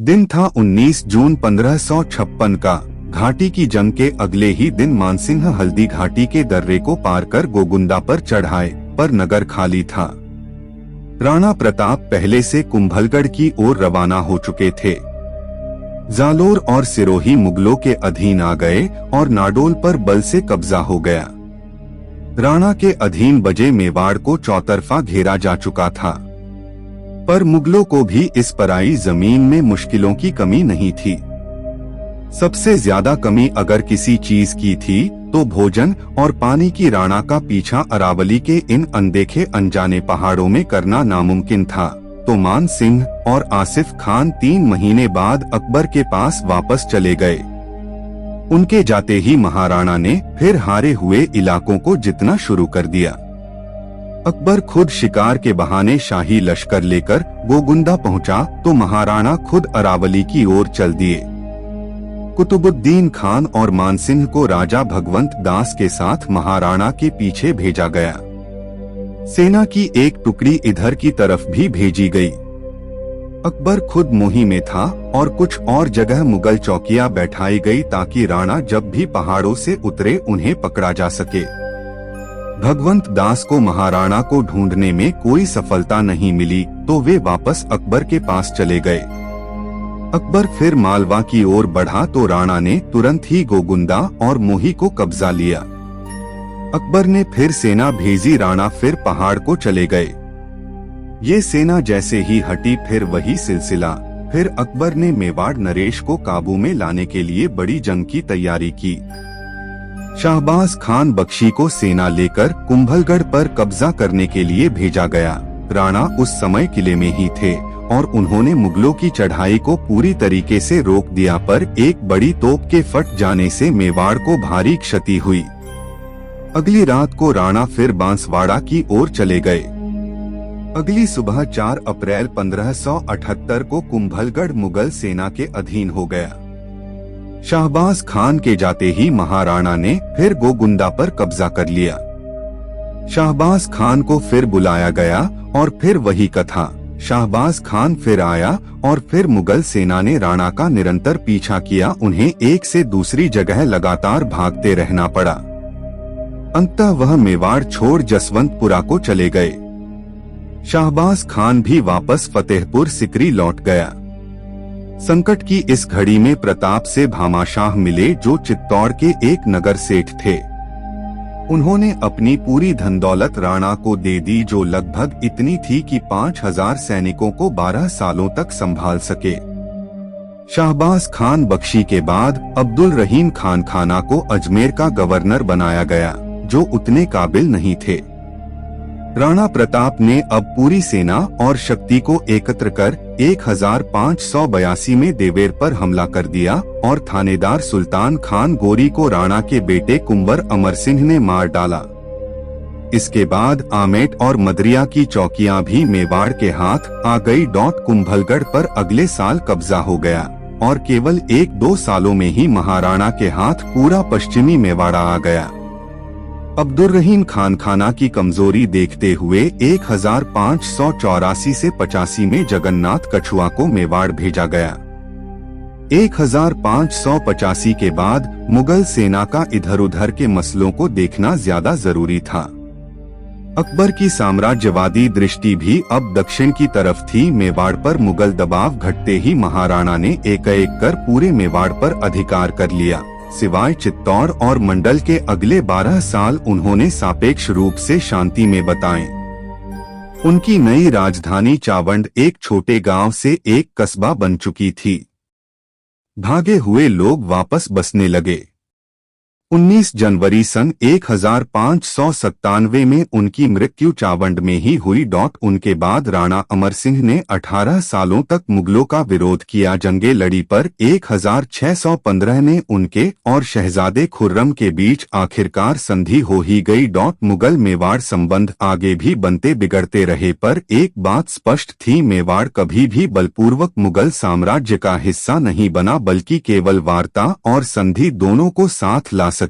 दिन था 19 जून 1556 का। घाटी की जंग के अगले ही दिन मानसिंह हल्दी घाटी के दर्रे को पार कर गोगुंदा पर चढ़ाए, पर नगर खाली था। राणा प्रताप पहले से कुंभलगढ़ की ओर रवाना हो चुके थे। जालोर और सिरोही मुगलों के अधीन आ गए और नाडोल पर बल से कब्जा हो गया। राणा के अधीन बजे मेवाड़ को चौतरफा घेरा जा चुका था, पर मुगलों को भी इस पराई जमीन में मुश्किलों की कमी नहीं थी। सबसे ज्यादा कमी अगर किसी चीज की थी तो भोजन और पानी की। राणा का पीछा अरावली के इन अनदेखे अनजाने पहाड़ों में करना नामुमकिन था, तो मान सिंह और आसिफ खान 3 महीने बाद अकबर के पास वापस चले गए। उनके जाते ही महाराणा ने फिर हारे हुए इलाकों को जीतना शुरू कर दिया। अकबर खुद शिकार के बहाने शाही लश्कर लेकर गोगुंदा पहुंचा तो महाराणा खुद अरावली की ओर चल दिए। कुतुबुद्दीन खान और मानसिंह को राजा भगवंत दास के साथ महाराणा के पीछे भेजा गया। सेना की एक टुकड़ी इधर की तरफ भी भेजी गई। अकबर खुद मोही में था और कुछ और जगह मुगल चौकियां बैठाई गई ताकि राणा जब भी पहाड़ों से उतरे उन्हें पकड़ा जा सके। भगवंत दास को महाराणा को ढूंढने में कोई सफलता नहीं मिली तो वे वापस अकबर के पास चले गए। अकबर फिर मालवा की ओर बढ़ा तो राणा ने तुरंत ही गोगुंदा और मोही को कब्जा लिया। अकबर ने फिर सेना भेजी, राणा फिर पहाड़ को चले गए। ये सेना जैसे ही हटी फिर वही सिलसिला। फिर अकबर ने मेवाड़ नरेश को काबू में लाने के लिए बड़ी जंग की तैयारी की। शाहबाज खान बख्शी को सेना लेकर कुंभलगढ़ पर कब्जा करने के लिए भेजा गया। राणा उस समय किले में ही थे और उन्होंने मुगलों की चढ़ाई को पूरी तरीके से रोक दिया, पर एक बड़ी तोप के फट जाने से मेवाड़ को भारी क्षति हुई। अगली रात को राणा फिर बांसवाड़ा की ओर चले गए। अगली सुबह 4 अप्रैल 1578 को कुंभलगढ़ मुगल सेना के अधीन हो गया। शाहबाज खान के जाते ही महाराणा ने फिर गोगुंदा पर कब्जा कर लिया। शाहबाज खान को फिर बुलाया गया और फिर वही कथा। शाहबाज खान फिर आया और फिर मुगल सेना ने राणा का निरंतर पीछा किया। उन्हें एक से दूसरी जगह लगातार भागते रहना पड़ा। अंततः वह मेवाड़ छोड़ जसवंतपुरा को चले गए। शाहबाज खान भी वापस फतेहपुर सिकरी लौट गया। संकट की इस घड़ी में प्रताप से भामाशाह मिले, जो चित्तौड़ के एक नगर सेठ थे। उन्होंने अपनी पूरी धन दौलत राणा को दे दी, जो लगभग इतनी थी कि 5000 सैनिकों को 12 सालों तक संभाल सके। शाहबाज खान बख्शी के बाद अब्दुल रहीम खान खाना को अजमेर का गवर्नर बनाया गया, जो उतने काबिल नहीं थे। राणा प्रताप ने अब पूरी सेना और शक्ति को एकत्र कर 1582 में देवेर पर हमला कर दिया और थानेदार सुल्तान खान गोरी को राणा के बेटे कुंवर अमर सिंह ने मार डाला। इसके बाद आमेट और मदरिया की चौकियां भी मेवाड़ के हाथ आ गई। कुंभलगढ़ पर अगले साल कब्जा हो गया और केवल 1-2 सालों में ही महाराणा के हाथ पूरा पश्चिमी मेवाड़ा आ गया। अब्दुल रहीम खान खाना की कमजोरी देखते हुए 1584 से 85 में जगन्नाथ कछुआ को मेवाड़ भेजा गया। 1585 के बाद मुगल सेना का इधर उधर के मसलों को देखना ज्यादा जरूरी था। अकबर की साम्राज्यवादी दृष्टि भी अब दक्षिण की तरफ थी। मेवाड़ पर मुगल दबाव घटते ही महाराणा ने एक एक कर पूरे मेवाड़ पर अधिकार कर लिया। सिवाय चित्तौड़ और मंडल के अगले 12 साल उन्होंने सापेक्ष रूप से शांति में बताए। उनकी नई राजधानी चावंड एक छोटे गांव से एक कस्बा बन चुकी थी। भागे हुए लोग वापस बसने लगे। 19 जनवरी सन 1597 में उनकी मृत्यु चावंड में ही हुई। उनके बाद राणा अमर सिंह ने 18 सालों तक मुगलों का विरोध किया, जंगे लड़ी, पर 1615 में उनके और शहजादे खुर्रम के बीच आखिरकार संधि हो ही गई। मुगल मेवाड़ संबंध आगे भी बनते बिगड़ते रहे, पर एक बात स्पष्ट थी, मेवाड़ कभी भी बलपूर्वक मुगल साम्राज्य का हिस्सा नहीं बना, बल्कि केवल वार्ता और संधि दोनों को साथ ला सकी।